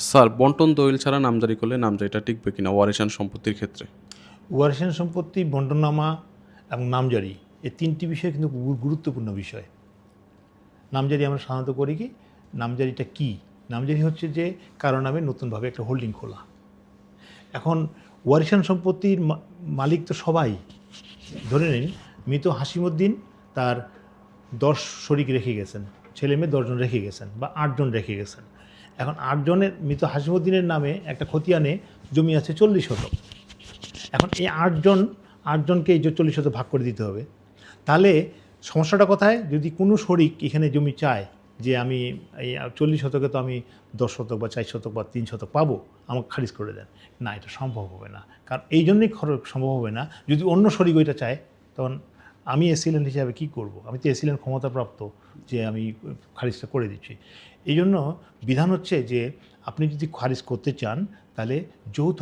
Sir, বন্টন দলিল ছাড়া নামজারি করলে নামজারিটা টিকবে কিনা ওয়ারিশান সম্পত্তির ক্ষেত্রে? ওয়ারিশান সম্পত্তি, বন্টনামা এবং নামজারি, এই তিনটি বিষয় কিন্তু গুরুত্বপূর্ণ বিষয়। নামজারি আমরা সাধারণত করি কি, নামজারিটা কি? নামজারি হচ্ছে যে কারো নামে নতুনভাবে একটা হোল্ডিং খোলা। এখন ওয়ারিশান সম্পত্তির মালিক তো সবাই। ধরে নিন মৃত হাসিমুদ্দিন তার 10 শরিক রেখে গেছেন, ছেলে মেয়ে 10 জন রেখে গেছেন বা 8 জন রেখে গেছেন। এখন 8 জনের, মৃত হাসিমুদ্দিনের নামে একটা খতিয়ানে জমি আছে 40 শতক। এখন এই 8 জনকে এই যে 40 শতক ভাগ করে দিতে হবে। তাহলে সমস্যাটা কোথায়? যদি কোনো শরিক এখানে জমি চায় যে আমি এই 40 শতকে তো আমি 10 শতক বা 4 শতক বা 3 শতক পাবো, আমাকে খারিজ করে দেন। না, এটা সম্ভব হবে না। কারণ এই জন্যই সম্ভব হবে না, যদি অন্য শরিক ওইটা চায়, তখন আমি এসিলেন্ট হিসাবে কী করব? আমি তো এসিলেন্ট ক্ষমতাপ্রাপ্ত যে আমি খারিজটা করে দিচ্ছি। এই জন্য বিধান হচ্ছে যে আপনি যদি খারিজ করতে চান তাহলে যৌথ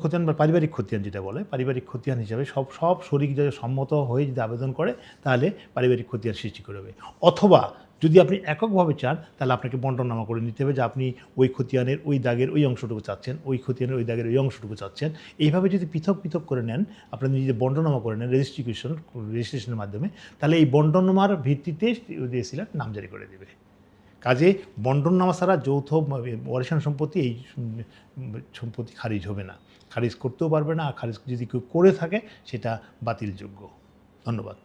খতিয়ান বা পারিবারিক খতিয়ান যেটা বলে, পারিবারিক খতিয়ান হিসাবে সব শরিক যদি সম্মত হয়ে যদি আবেদন করে, তাহলে পারিবারিক খতিয়ান সৃষ্টি করবে। অথবা যদি আপনি এককভাবে চান, তাহলে আপনাকে বন্টননামা করে নিতে হবে যে আপনি ওই খতিয়ানের ওই দাগের ওই অংশটুকু চাচ্ছেন, ওই খতিয়ানের ওই দাগের ওই অংশটুকু চাচ্ছেন। এইভাবে যদি পৃথক পৃথক করে নেন, আপনারা যদি বন্টননামা করে নেন রেজিস্ট্রেশনের মাধ্যমে, তাহলে এই বন্টননামার ভিত্তিতে দিয়েছিলেন নামজারি করে দেবে। কাজে বন্টননামা ছাড়া যৌথ ওয়ারিশান সম্পত্তি, এই সম্পত্তি খারিজ হবে না, খারিজ করতেও পারবে না। আর খারিজ যদি কেউ করে থাকে সেটা বাতিলযোগ্য। ধন্যবাদ।